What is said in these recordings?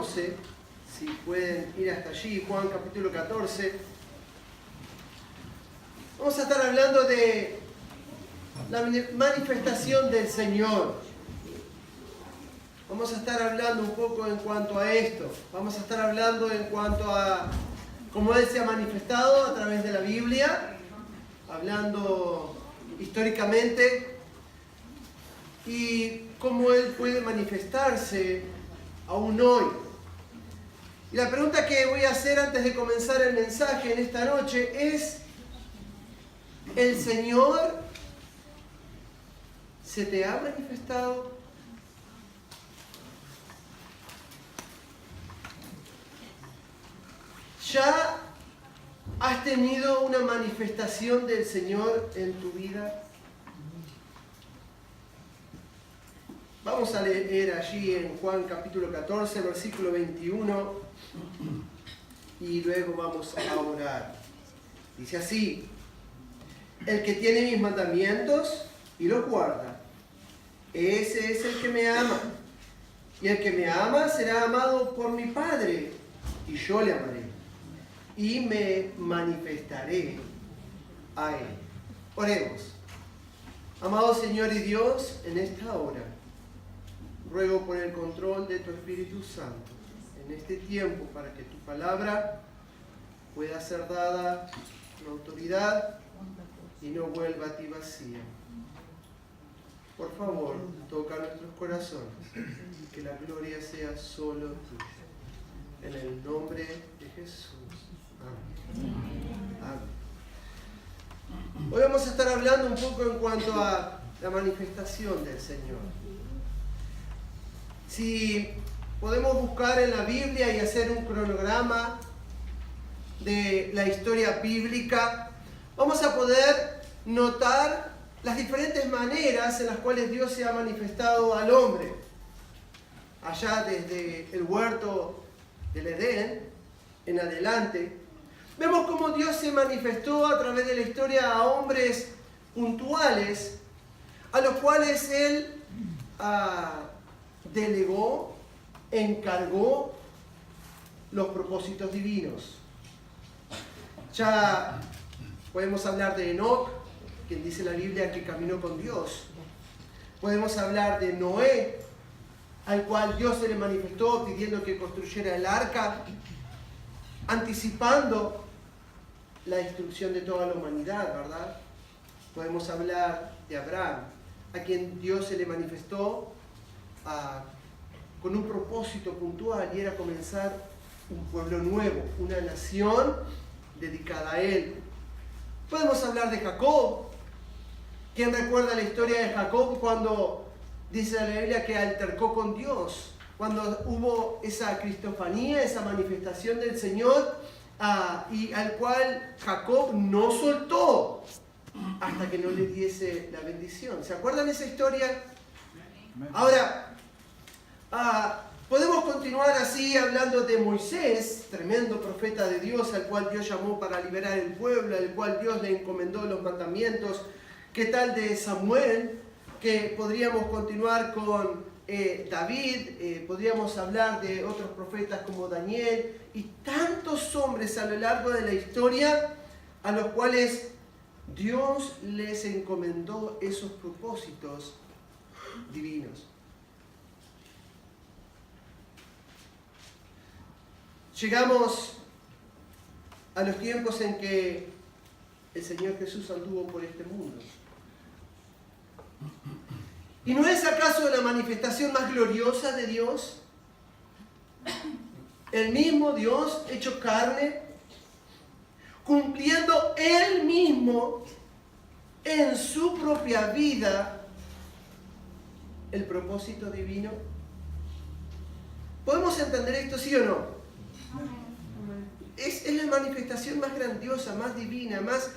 14, si pueden ir hasta allí, Juan capítulo 14. Vamos a estar hablando de la manifestación del Señor. Vamos a estar hablando un poco en cuanto a esto. Vamos a estar hablando en cuanto a cómo Él se ha manifestado a través de la Biblia, hablando históricamente, y cómo Él puede manifestarse aún hoy. Y la pregunta que voy a hacer antes de comenzar el mensaje en esta noche es: ¿el Señor se te ha manifestado? ¿Ya has tenido una manifestación del Señor en tu vida? Vamos a leer allí en Juan capítulo 14, versículo 21, y luego vamos a orar. Dice así: el que tiene mis mandamientos y los guarda, ese es el que me ama. Y el que me ama será amado por mi Padre, y yo le amaré y me manifestaré a Él. Oremos. Amado Señor y Dios, en esta hora ruego por el control de tu Espíritu Santo en este tiempo, para que tu palabra pueda ser dada con autoridad y no vuelva a ti vacía. Por favor, toca nuestros corazones, que la gloria sea solo tuya. En el nombre de Jesús. Amén. Amén. Hoy vamos a estar hablando un poco en cuanto a la manifestación del Señor. Si podemos buscar en la Biblia y hacer un cronograma de la historia bíblica, vamos a poder notar las diferentes maneras en las cuales Dios se ha manifestado al hombre. Allá desde el huerto del Edén en adelante, vemos cómo Dios se manifestó a través de la historia a hombres puntuales, a los cuales Él delegó, encargó los propósitos divinos. Ya podemos hablar de Enoc, quien dice la Biblia que caminó con Dios. Podemos hablar de Noé, al cual Dios se le manifestó pidiendo que construyera el arca, anticipando la destrucción de toda la humanidad, ¿verdad? Podemos hablar de Abraham, a quien Dios se le manifestó con un propósito puntual, y era comenzar un pueblo nuevo, una nación dedicada a Él. Podemos hablar de Jacob. ¿Quién recuerda la historia de Jacob cuando dice la Biblia que altercó con Dios? Cuando hubo esa cristofanía, esa manifestación del Señor, y al cual Jacob no soltó hasta que no le diese la bendición. ¿Se acuerdan esa historia? Ahora, podemos continuar así hablando de Moisés, tremendo profeta de Dios, al cual Dios llamó para liberar el pueblo, al cual Dios le encomendó los mandamientos. ¿Qué tal de Samuel? Que podríamos continuar con David, podríamos hablar de otros profetas como Daniel y tantos hombres a lo largo de la historia a los cuales Dios les encomendó esos propósitos divinos. Llegamos a los tiempos en que el Señor Jesús anduvo por este mundo. ¿Y no es acaso la manifestación más gloriosa de Dios? El mismo Dios hecho carne, cumpliendo Él mismo en su propia vida el propósito divino. ¿Podemos entender esto, sí o no? Es la manifestación más grandiosa, más divina, más...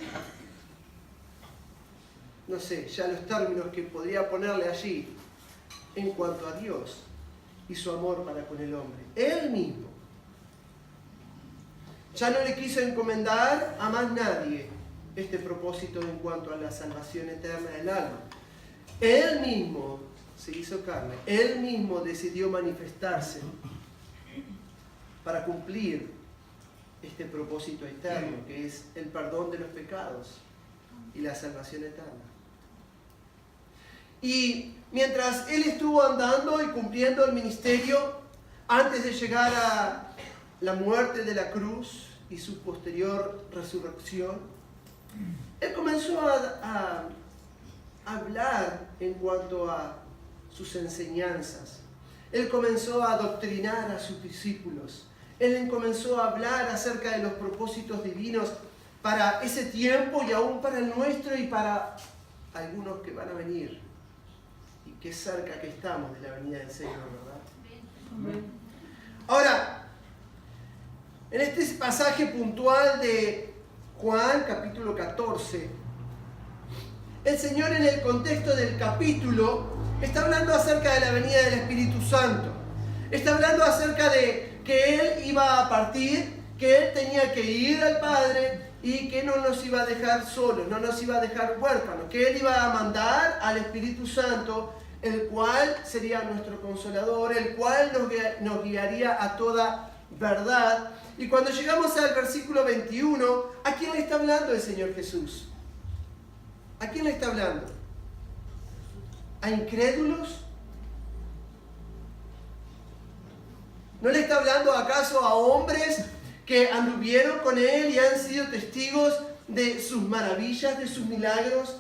no sé, ya los términos que podría ponerle allí en cuanto a Dios y su amor para con el hombre. Él mismo. Ya no le quiso encomendar a más nadie este propósito en cuanto a la salvación eterna del alma. Él mismo se hizo carne, Él mismo decidió manifestarse para cumplir este propósito eterno, que es el perdón de los pecados y la salvación eterna. Y mientras Él estuvo andando y cumpliendo el ministerio, antes de llegar a la muerte de la cruz y su posterior resurrección, Él comenzó a hablar en cuanto a sus enseñanzas. Él comenzó a adoctrinar a sus discípulos. Él comenzó a hablar acerca de los propósitos divinos para ese tiempo y aún para el nuestro y para algunos que van a venir. Y qué cerca que estamos de la venida del Señor, ¿verdad? Amén. Ahora, en este pasaje puntual de Juan, capítulo 14, el Señor en el contexto del capítulo está hablando acerca de la venida del Espíritu Santo. Está hablando acerca de que Él iba a partir, que Él tenía que ir al Padre y que no nos iba a dejar solos, no nos iba a dejar huérfanos, que Él iba a mandar al Espíritu Santo, el cual sería nuestro consolador, el cual nos guiaría a toda verdad. Y cuando llegamos al versículo 21, ¿a quién le está hablando el Señor Jesús? ¿A quién le está hablando? ¿A incrédulos? ¿No le está hablando acaso a hombres que anduvieron con Él y han sido testigos de sus maravillas, de sus milagros?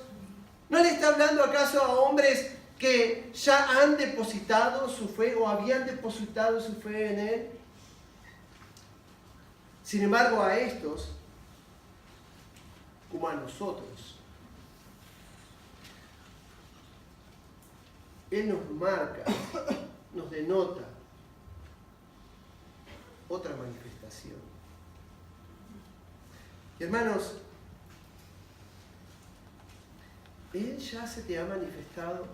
¿No le está hablando acaso a hombres que ya han depositado su fe o habían depositado su fe en Él? Sin embargo, a estos, como a nosotros, Él nos marca, nos denota otra manifestación. Y hermanos, Él ya se te ha manifestado.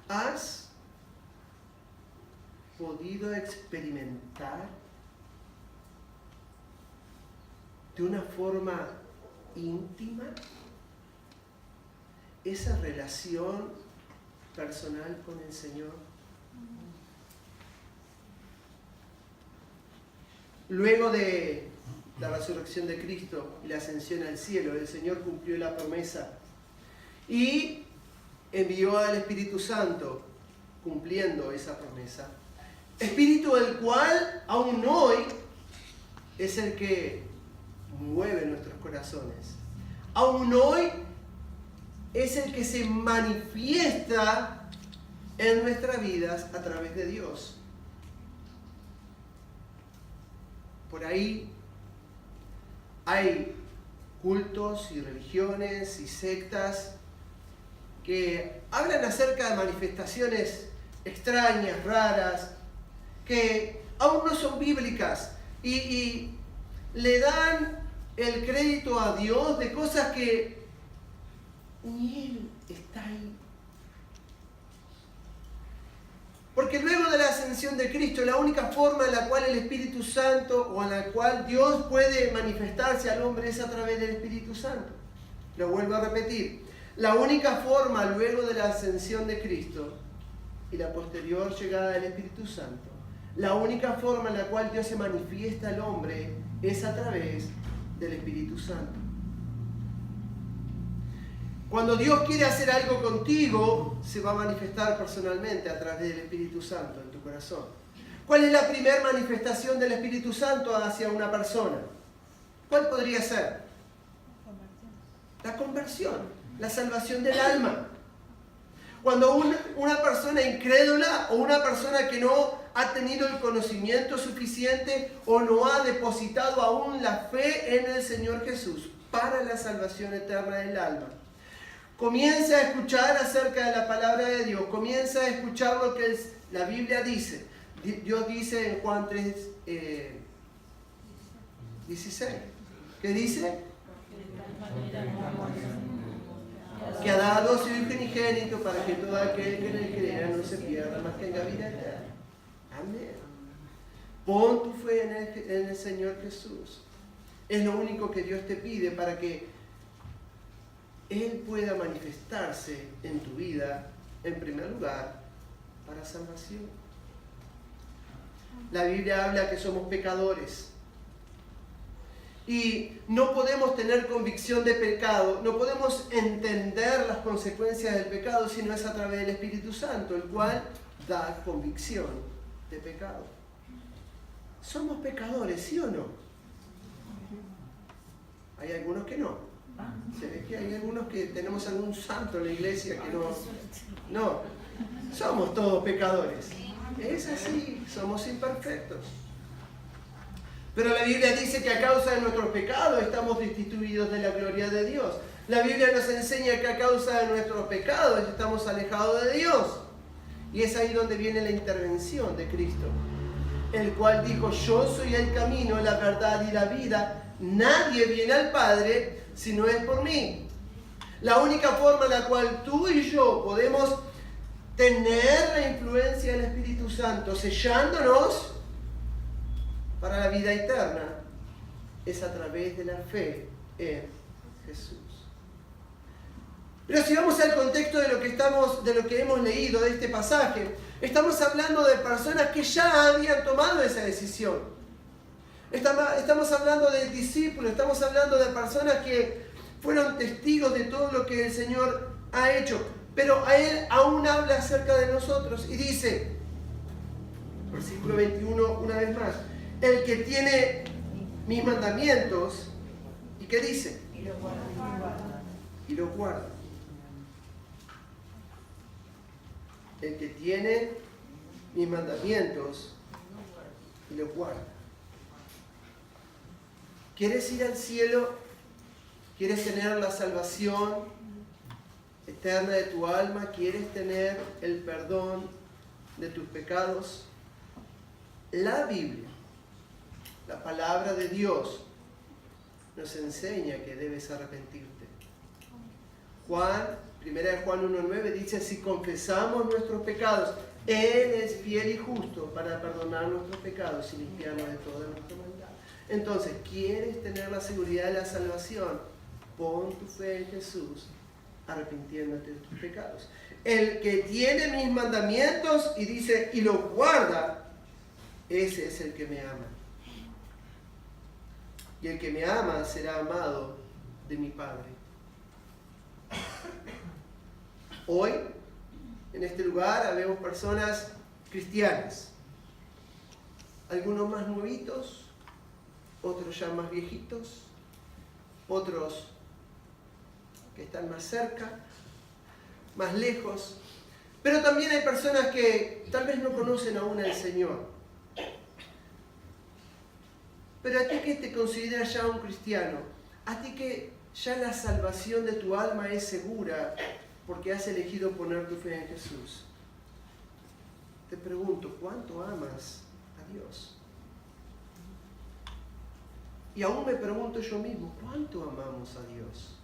¿Has podido experimentar de una forma íntima esa relación personal con el Señor? Luego de la resurrección de Cristo y la ascensión al cielo, el Señor cumplió la promesa y envió al Espíritu Santo cumpliendo esa promesa. Espíritu el cual aún hoy es el que mueve nuestros corazones. Aún hoy es el que se manifiesta en nuestras vidas a través de Dios. Por ahí hay cultos y religiones y sectas que hablan acerca de manifestaciones extrañas, raras, que aún no son bíblicas y le dan el crédito a Dios de cosas que ni Él está ahí. Porque luego de la ascensión de Cristo, la única forma en la cual el Espíritu Santo o en la cual Dios puede manifestarse al hombre es a través del Espíritu Santo. Lo vuelvo a repetir. La única forma luego de la ascensión de Cristo y la posterior llegada del Espíritu Santo, la única forma en la cual Dios se manifiesta al hombre es a través del Espíritu Santo. Cuando Dios quiere hacer algo contigo, se va a manifestar personalmente a través del Espíritu Santo en tu corazón. ¿Cuál es la primera manifestación del Espíritu Santo hacia una persona? ¿Cuál podría ser? La conversión, la salvación del alma. Cuando una persona incrédula o una persona que no ha tenido el conocimiento suficiente o no ha depositado aún la fe en el Señor Jesús para la salvación eterna del alma, comienza a escuchar acerca de la palabra de Dios, comienza a escuchar lo que la Biblia dice. Dios dice en Juan 3, 16, ¿qué dice? Que ha dado a su Hijo unigénito para que todo aquel que en él crea no se pierda, mas tenga vida eterna. Amén. Pon tu fe en el Señor Jesús. Es lo único que Dios te pide para que Él pueda manifestarse en tu vida, en primer lugar, para salvación. La Biblia habla que somos pecadores. Y no podemos tener convicción de pecado, no podemos entender las consecuencias del pecado si no es a través del Espíritu Santo, el cual da convicción de pecado. Somos pecadores, ¿sí o no? Hay algunos que no. Se ve que hay algunos que tenemos algún santo en la iglesia que no. No, somos todos pecadores. Es así, somos imperfectos. Pero la Biblia dice que a causa de nuestros pecados estamos destituidos de la gloria de Dios. La Biblia nos enseña que a causa de nuestros pecados estamos alejados de Dios. Y es ahí donde viene la intervención de Cristo, el cual dijo: yo soy el camino, la verdad y la vida. Nadie viene al Padre si no es por mí. La única forma en la cual tú y yo podemos tener la influencia del Espíritu Santo sellándonos para la vida eterna es a través de la fe en Jesús. Pero si vamos al contexto de lo que hemos leído de este pasaje, estamos hablando de personas que ya habían tomado esa decisión. Estamos hablando de discípulos, estamos hablando de personas que fueron testigos de todo lo que el Señor ha hecho. Pero a Él aún habla acerca de nosotros y dice, versículo 21 una vez más: el que tiene mis mandamientos, ¿y qué dice? Y los guarda. Y los guarda. El que tiene mis mandamientos y los guarda. ¿Quieres ir al cielo? ¿Quieres tener la salvación eterna de tu alma? ¿Quieres tener el perdón de tus pecados? La Biblia, la palabra de Dios, nos enseña que debes arrepentirte. 1 Juan 1:9 dice: si confesamos nuestros pecados, Él es fiel y justo para perdonar nuestros pecados y limpiarnos de toda nuestra maldad. Entonces, ¿quieres tener la seguridad de la salvación? Pon tu fe en Jesús, arrepintiéndote de tus pecados. El que tiene mis mandamientos, y dice, y los guarda, ese es el que me ama. Y el que me ama será amado de mi Padre. Hoy, en este lugar, habemos personas cristianas. Algunos más nuevitos, otros ya más viejitos, otros que están más cerca, más lejos. Pero también hay personas que tal vez no conocen aún al Señor. Pero a ti que te consideras ya un cristiano, a ti que ya la salvación de tu alma es segura porque has elegido poner tu fe en Jesús, te pregunto, ¿cuánto amas a Dios? Y aún me pregunto yo mismo, ¿cuánto amamos a Dios?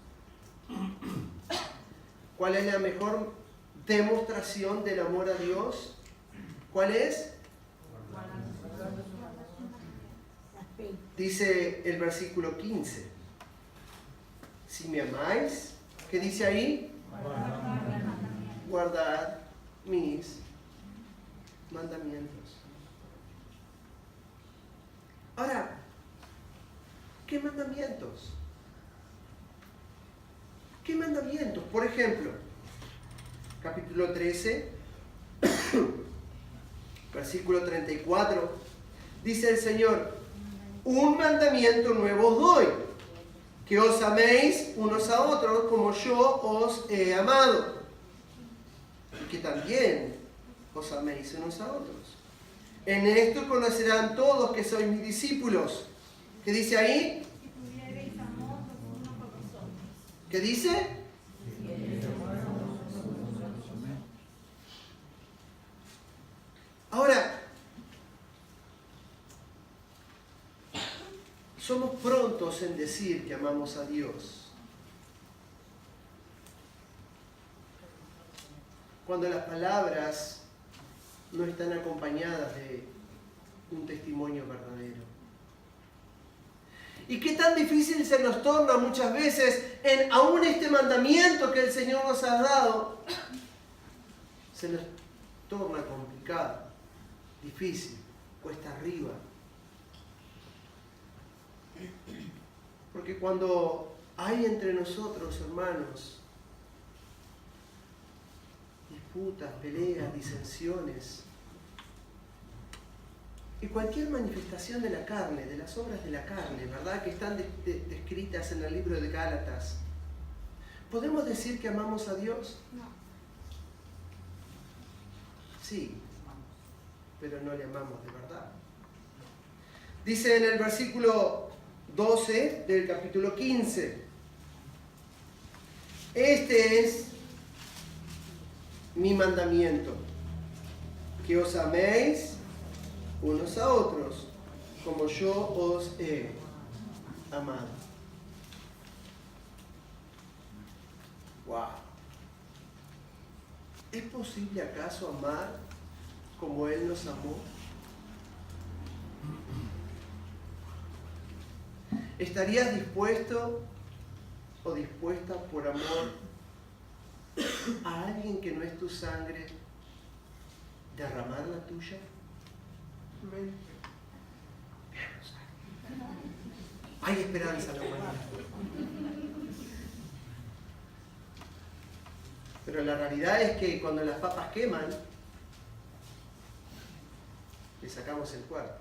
¿Cuál es la mejor demostración del amor a Dios? ¿Cuál es? Dice el versículo 15: si me amáis, ¿qué dice ahí? Guardad mis mandamientos. Ahora, ¿qué mandamientos? ¿Qué mandamientos? Por ejemplo, capítulo 13, versículo 34, dice el Señor: un mandamiento nuevo os doy, que os améis unos a otros como yo os he amado, y que también os améis unos a otros. En esto conocerán todos que sois mis discípulos. ¿Qué dice ahí? ¿Qué dice? Ahora, somos prontos en decir que amamos a Dios cuando las palabras no están acompañadas de un testimonio verdadero. Y qué tan difícil se nos torna muchas veces en aún este mandamiento que el Señor nos ha dado, se nos torna complicado, difícil. cuesta arriba. Porque cuando hay entre nosotros, hermanos, disputas, peleas, disensiones, y cualquier manifestación de la carne, de las obras de la carne, ¿verdad?, que están descritas en el libro de Gálatas, ¿podemos decir que amamos a Dios? No. Sí, pero no le amamos de verdad. Dice en el versículo 12 del capítulo 15, este es mi mandamiento, que os améis unos a otros, como yo os he amado. Wow. ¿Es posible acaso amar como Él nos amó? ¿Estarías dispuesto o dispuesta por amor a alguien que no es tu sangre derramar la tuya? Amén. Hay esperanza en la humanidad. Pero la realidad es que cuando las papas queman, le sacamos el cuarto.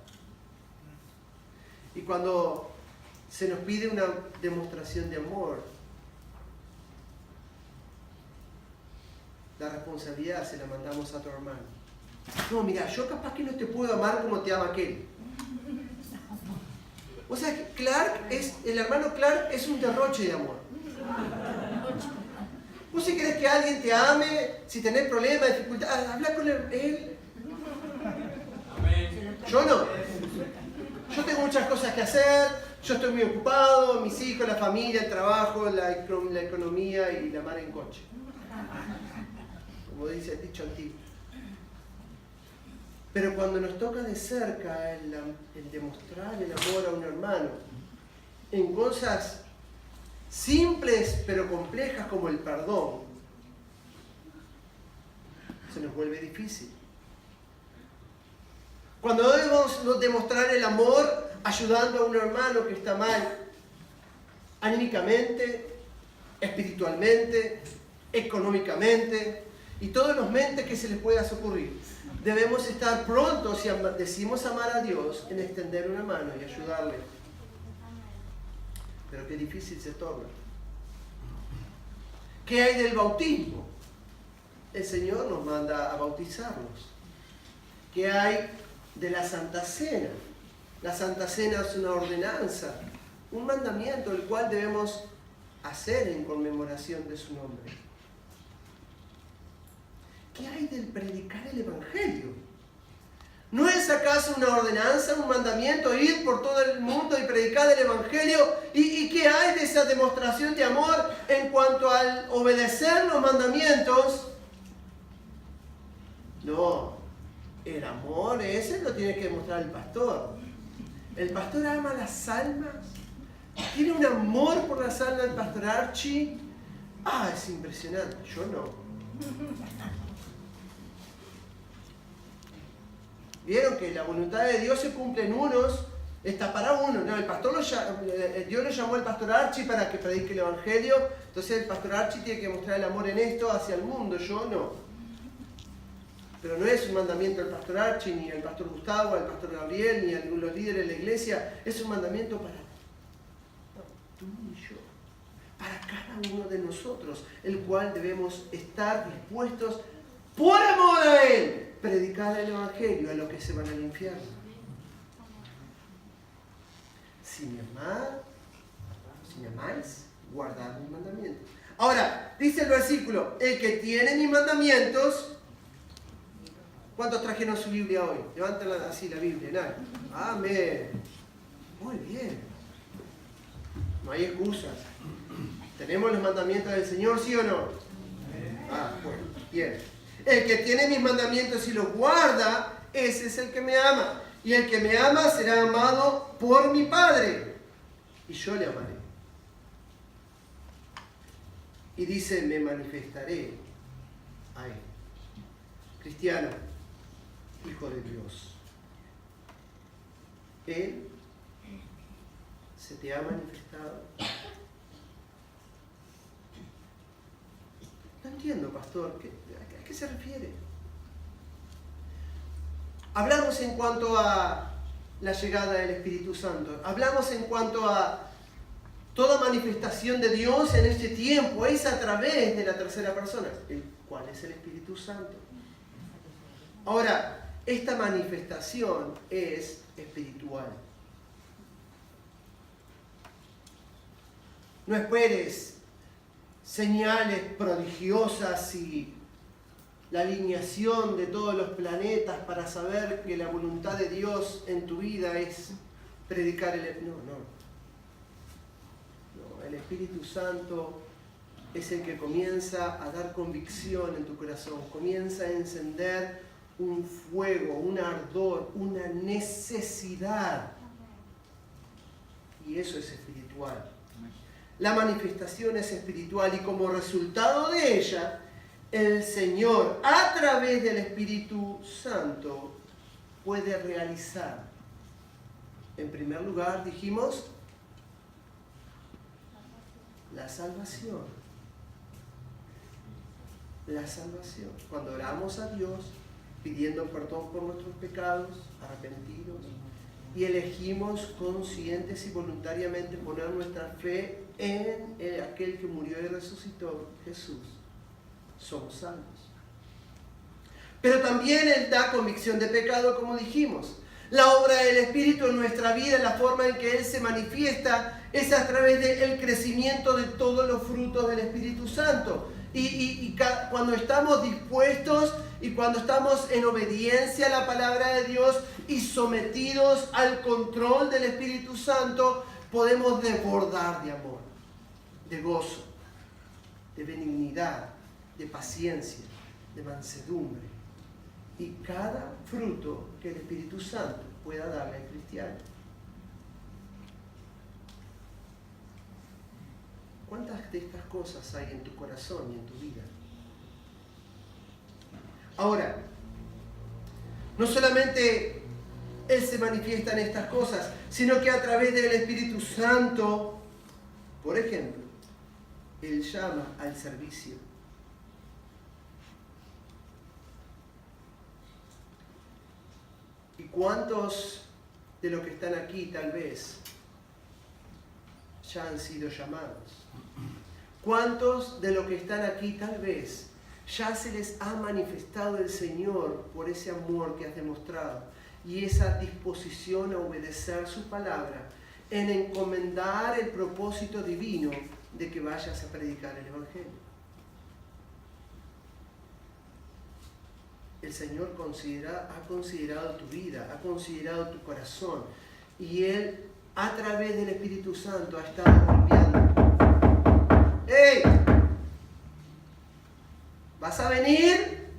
Y cuando se nos pide una demostración de amor, la responsabilidad se la mandamos a tu hermano. No, mira, yo capaz que no te puedo amar como te ama aquel. O sea, que el hermano Clark es un derroche de amor. Vos si querés que alguien te ame, si tenés problemas, dificultades, habla con él. Yo no. Yo tengo muchas cosas que hacer, yo estoy muy ocupado, mis hijos, la familia, el trabajo, la economía y la mar en coche. Como dice el dicho antiguo. Pero cuando nos toca de cerca el demostrar el amor a un hermano, en cosas simples pero complejas como el perdón, se nos vuelve difícil. Cuando debemos demostrar el amor ayudando a un hermano que está mal, anímicamente, espiritualmente, económicamente y todos los mentes que se les pueda ocurrir, debemos estar prontos, si decimos amar a Dios, en extender una mano y ayudarle. Pero qué difícil se torna. ¿Qué hay del bautismo? El Señor nos manda a bautizarnos. ¿Qué hay de la Santa Cena? La Santa Cena es una ordenanza, un mandamiento el cual debemos hacer en conmemoración de su nombre. ¿Qué hay del predicar el Evangelio? ¿No es acaso una ordenanza, un mandamiento, ir por todo el mundo y predicar el Evangelio? ¿Y qué hay de esa demostración de amor en cuanto al obedecer los mandamientos? No, el amor ese lo tiene que demostrar el pastor. El pastor ama las almas, tiene un amor por las almas del pastor Archie. Es impresionante, yo no. Vieron que la voluntad de Dios se cumple en unos, está para uno. No, Dios lo llamó al pastor Archie para que predique el Evangelio, entonces el pastor Archie tiene que mostrar el amor en esto hacia el mundo, yo no. Pero no es un mandamiento del pastor Archie, ni el pastor Gustavo, el pastor Gabriel, ni los líderes de la iglesia, es un mandamiento para tú y yo, para cada uno de nosotros, el cual debemos estar dispuestos por amor a Él, predicar el Evangelio a los que se van al infierno. Si me amáis, guardad mis mandamientos. Ahora, dice el versículo, el que tiene mis mandamientos. ¿Cuántos trajeron su Biblia hoy? Levanten así la Biblia, ¿no? Amén. Muy bien. No hay excusas. ¿Tenemos los mandamientos del Señor, sí o no? Bueno, bien. El que tiene mis mandamientos y los guarda, ese es el que me ama. Y el que me ama será amado por mi Padre. Y yo le amaré. Y dice, me manifestaré a Él. Cristiano, hijo de Dios, Él se te ha manifestado. No entiendo, pastor, ¿a qué se refiere? Hablamos en cuanto a la llegada del Espíritu Santo. Hablamos en cuanto a toda manifestación de Dios en este tiempo. Es a través de la tercera persona, el cual es el Espíritu Santo. Ahora, esta manifestación es espiritual. No esperes señales prodigiosas y la alineación de todos los planetas para saber que la voluntad de Dios en tu vida es predicar el... No, el Espíritu Santo es el que comienza a dar convicción en tu corazón, comienza a encender un fuego, un ardor, una necesidad. Y eso es espiritual. La manifestación es espiritual y como resultado de ella, el Señor, a través del Espíritu Santo, puede realizar. En primer lugar, dijimos, la salvación. La salvación. Cuando oramos a Dios, pidiendo perdón por nuestros pecados, arrepentidos, y elegimos conscientes y voluntariamente poner nuestra fe en aquel que murió y resucitó, Jesús, somos salvos. Pero también Él da convicción de pecado, como dijimos. La obra del Espíritu en nuestra vida, la forma en que Él se manifiesta, es a través del crecimiento de todos los frutos del Espíritu Santo. Y cuando estamos dispuestos y cuando estamos en obediencia a la palabra de Dios y sometidos al control del Espíritu Santo, podemos desbordar de amor, de gozo, de benignidad, de paciencia, de mansedumbre. Y cada fruto que el Espíritu Santo pueda darle al cristiano. ¿Cuántas de estas cosas hay en tu corazón y en tu vida? Ahora, no solamente Él se manifiesta en estas cosas, sino que a través del Espíritu Santo, por ejemplo, Él llama al servicio. ¿Y cuántos de los que están aquí tal vez ya han sido llamados? ¿Cuántos de los que están aquí tal vez ya se les ha manifestado el Señor por ese amor que has demostrado y esa disposición a obedecer su palabra en encomendar el propósito divino de que vayas a predicar el Evangelio? El Señor ha considerado tu vida, ha considerado tu corazón y Él a través del Espíritu Santo ha estado golpeando. ¡Hey! ¿Vas a venir?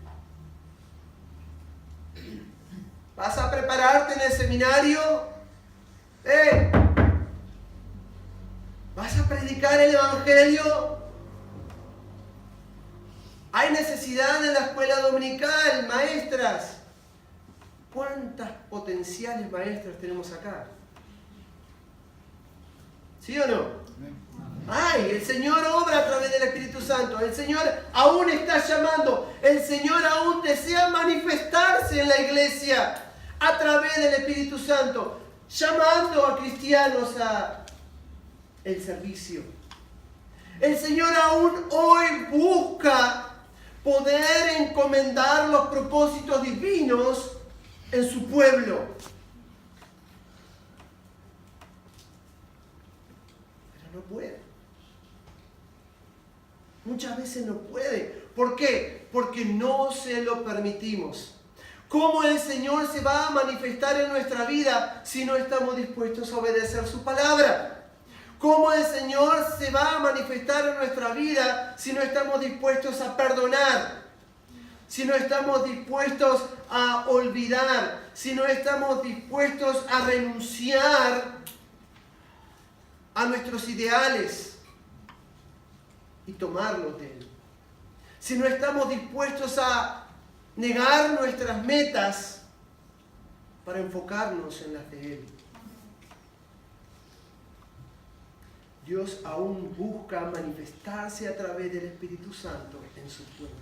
¿Vas a prepararte en el seminario? ¡Hey! ¿Vas a predicar el Evangelio? Hay necesidad en la escuela dominical, maestras. ¿Cuántas potenciales maestras tenemos acá? ¿Sí o no? Ay, el Señor obra a través del Espíritu Santo. El Señor aún está llamando. El Señor aún desea manifestarse en la iglesia a través del Espíritu Santo, llamando a cristianos a el servicio. El Señor aún hoy busca poder encomendar los propósitos divinos en su pueblo. Pero no puede. Muchas veces no puede. ¿Por qué? Porque no se lo permitimos. ¿Cómo el Señor se va a manifestar en nuestra vida si no estamos dispuestos a obedecer su palabra? ¿Cómo el Señor se va a manifestar en nuestra vida si no estamos dispuestos a perdonar? Si no estamos dispuestos a olvidar, si no estamos dispuestos a renunciar a nuestros ideales y tomarlos de Él. Si no estamos dispuestos a negar nuestras metas para enfocarnos en las de Él. Dios aún busca manifestarse a través del Espíritu Santo en su pueblo.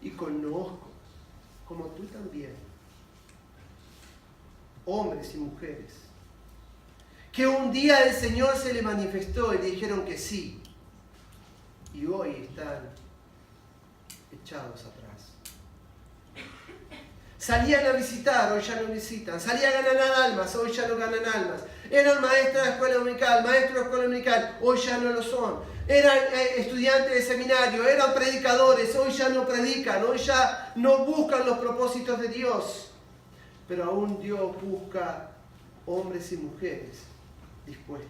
Y conozco, como tú también, hombres y mujeres, que un día el Señor se le manifestó y le dijeron que sí, y hoy están echados atrás. Salían a visitar, hoy ya no visitan. Salían a ganar almas, hoy ya no ganan almas. Eran maestros de escuela dominical, maestros de escuela dominical, hoy ya no lo son. Eran estudiantes de seminario, eran predicadores, hoy ya no predican, hoy ya no buscan los propósitos de Dios. Pero aún Dios busca hombres y mujeres dispuestos.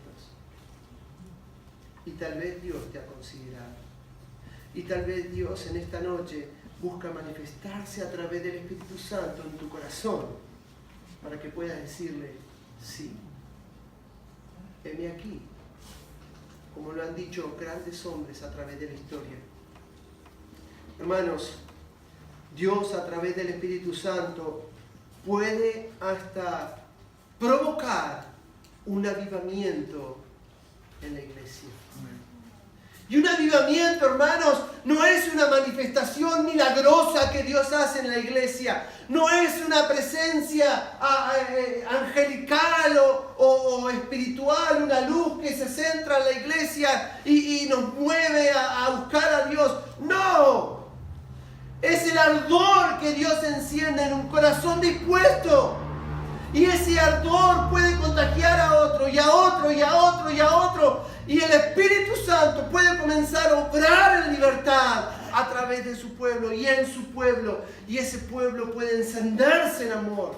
Y tal vez Dios te ha considerado. Y tal vez Dios en esta noche busca manifestarse a través del Espíritu Santo en tu corazón para que puedas decirle sí. Heme aquí, como lo han dicho grandes hombres a través de la historia. Hermanos, Dios a través del Espíritu Santo puede hasta provocar un avivamiento en la iglesia. Y un avivamiento, hermanos, no es una manifestación milagrosa que Dios hace en la iglesia. No es una presencia angelical o espiritual, una luz que se centra en la iglesia y nos mueve a buscar a Dios. No. Es el ardor que Dios enciende en un corazón dispuesto. Y ese ardor puede contagiar a otro, y a otro, y a otro, y a otro. Y el Espíritu Santo puede comenzar a obrar en libertad a través de su pueblo y en su pueblo. Y ese pueblo puede encenderse en amor.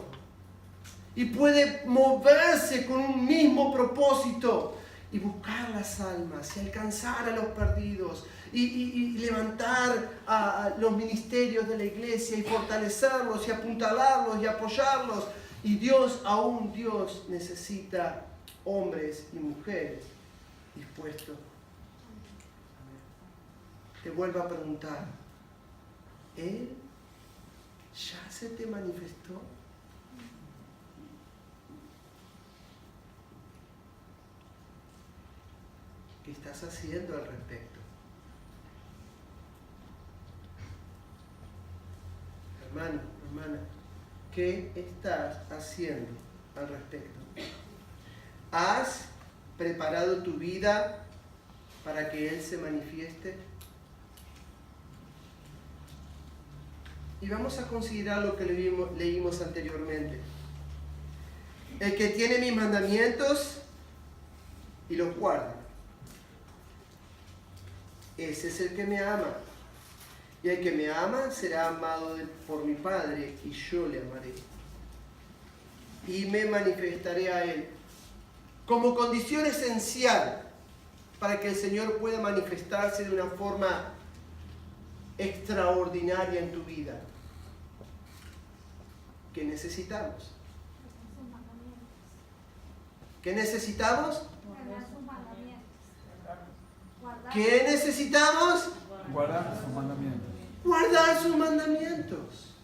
Y puede moverse con un mismo propósito. Y buscar las almas, y alcanzar a los perdidos. Y levantar a los ministerios de la iglesia, y fortalecerlos, y apuntalarlos, y apoyarlos. Y Dios, aún Dios, necesita hombres y mujeres dispuestos. Te vuelvo a preguntar, ¿Él ya se te manifestó? ¿Qué estás haciendo al respecto? Hermano, hermana, ¿qué estás haciendo al respecto? ¿Has preparado tu vida para que Él se manifieste? Y vamos a considerar lo que leímos anteriormente. El que tiene mis mandamientos y los guarda, ese es el que me ama. Y el que me ama será amado por mi Padre, y yo le amaré. Y me manifestaré a Él. Como condición esencial para que el Señor pueda manifestarse de una forma extraordinaria en tu vida. ¿Qué necesitamos? ¿Qué necesitamos? ¿Qué necesitamos? Guardar sus mandamientos. Guardar sus mandamientos.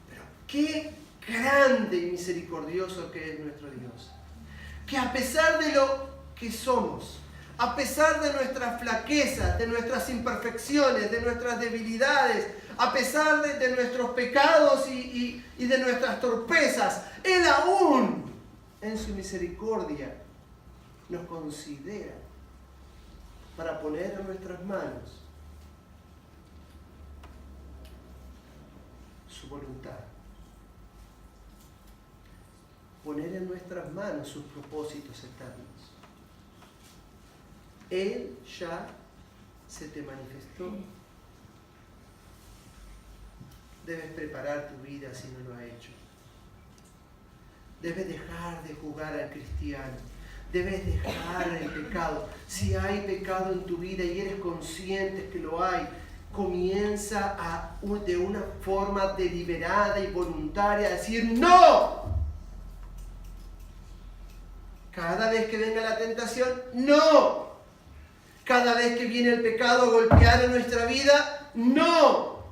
Pero qué grande y misericordioso que es nuestro Dios. Que a pesar de lo que somos, a pesar de nuestras flaquezas, de nuestras imperfecciones, de nuestras debilidades, a pesar de nuestros pecados y de nuestras torpezas, Él aún en su misericordia nos considera para poner en nuestras manos su voluntad. Poner en nuestras manos sus propósitos eternos. Él ya se te manifestó. Debes preparar tu vida si no lo has hecho. Debes dejar de jugar al cristiano. Debes dejar el pecado. Si hay pecado en tu vida y eres consciente que lo hay, comienza de una forma deliberada y voluntaria a decir ¡no! Cada vez que venga la tentación, ¡no! Cada vez que viene el pecado a golpear en nuestra vida, ¡no!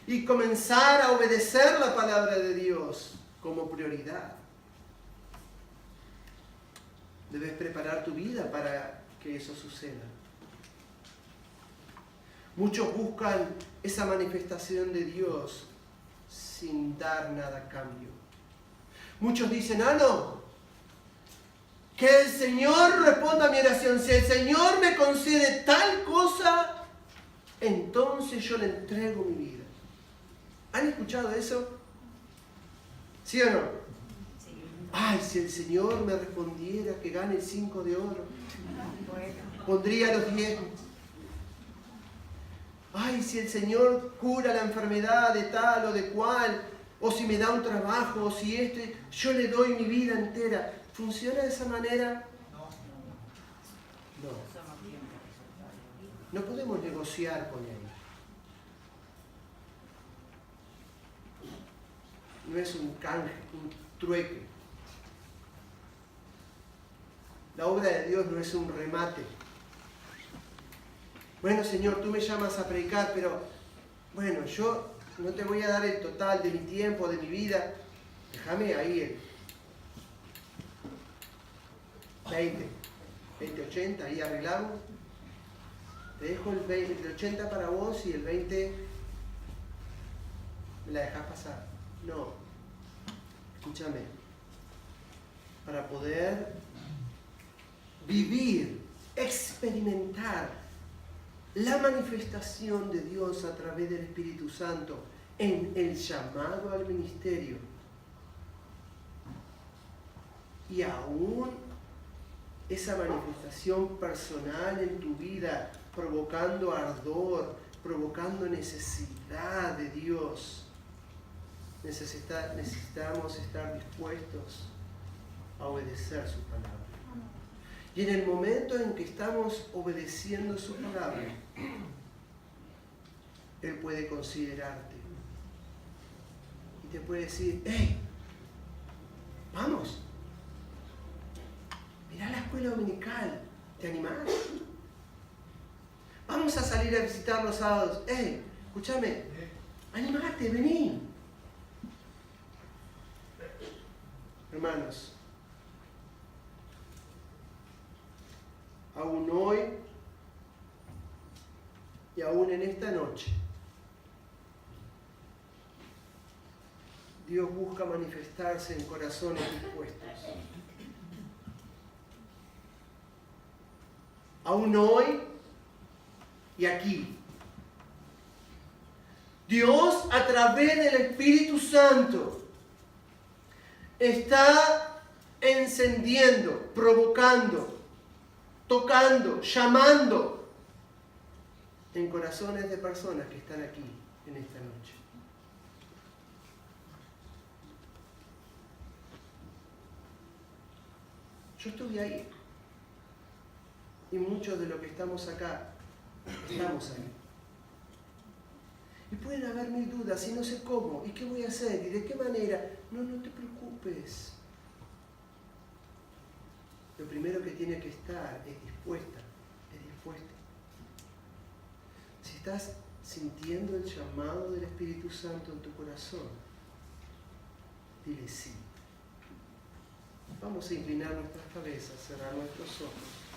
Y comenzar a obedecer la palabra de Dios como prioridad. Debes preparar tu vida para que eso suceda. Muchos buscan esa manifestación de Dios sin dar nada a cambio. Muchos dicen, no, que el Señor responda a mi oración. Si el Señor me concede tal cosa, entonces yo le entrego mi vida. ¿Han escuchado eso? ¿Sí o no? Sí. Ay, si el Señor me respondiera que gane el 5 de oro, pondría los 10. Ay, si el Señor cura la enfermedad de tal o de cual, o si me da un trabajo, o si yo le doy mi vida entera. ¿Funciona de esa manera? No. No podemos negociar con Él. No es un canje, un trueque. La obra de Dios no es un remate. Bueno, Señor, tú me llamas a predicar, pero bueno, yo no te voy a dar el total de mi tiempo, de mi vida. Déjame ahí el 20-80, ahí arreglamos. Te dejo el 80 para vos y el 20 me la dejás pasar. No. Escúchame. Para poder vivir, experimentar la manifestación de Dios a través del Espíritu Santo en el llamado al ministerio y aún esa manifestación personal en tu vida, provocando ardor, provocando necesidad de Dios. Necesitamos estar dispuestos a obedecer su palabra. Y en el momento en que estamos obedeciendo su palabra, Él puede considerarte y te puede decir, ¡hey! ¡Vamos! Mirá la escuela dominical, ¿te animás? Vamos a salir a visitar los sábados. ¡Hey! Escúchame, animate, vení. Hermanos, aún hoy y aún en esta noche, Dios busca manifestarse en corazones dispuestos. Aún hoy y aquí. Dios, a través del Espíritu Santo, está encendiendo, provocando, tocando, llamando en corazones de personas que están aquí en esta noche. Yo estuve ahí. Y muchos de los que estamos acá, estamos ahí. Y pueden haber mil dudas, y no sé cómo, y qué voy a hacer, y de qué manera. No te preocupes. Lo primero que tiene que estar es dispuesta, es dispuesta. Si estás sintiendo el llamado del Espíritu Santo en tu corazón, dile sí. Vamos a inclinar nuestras cabezas, cerrar nuestros ojos.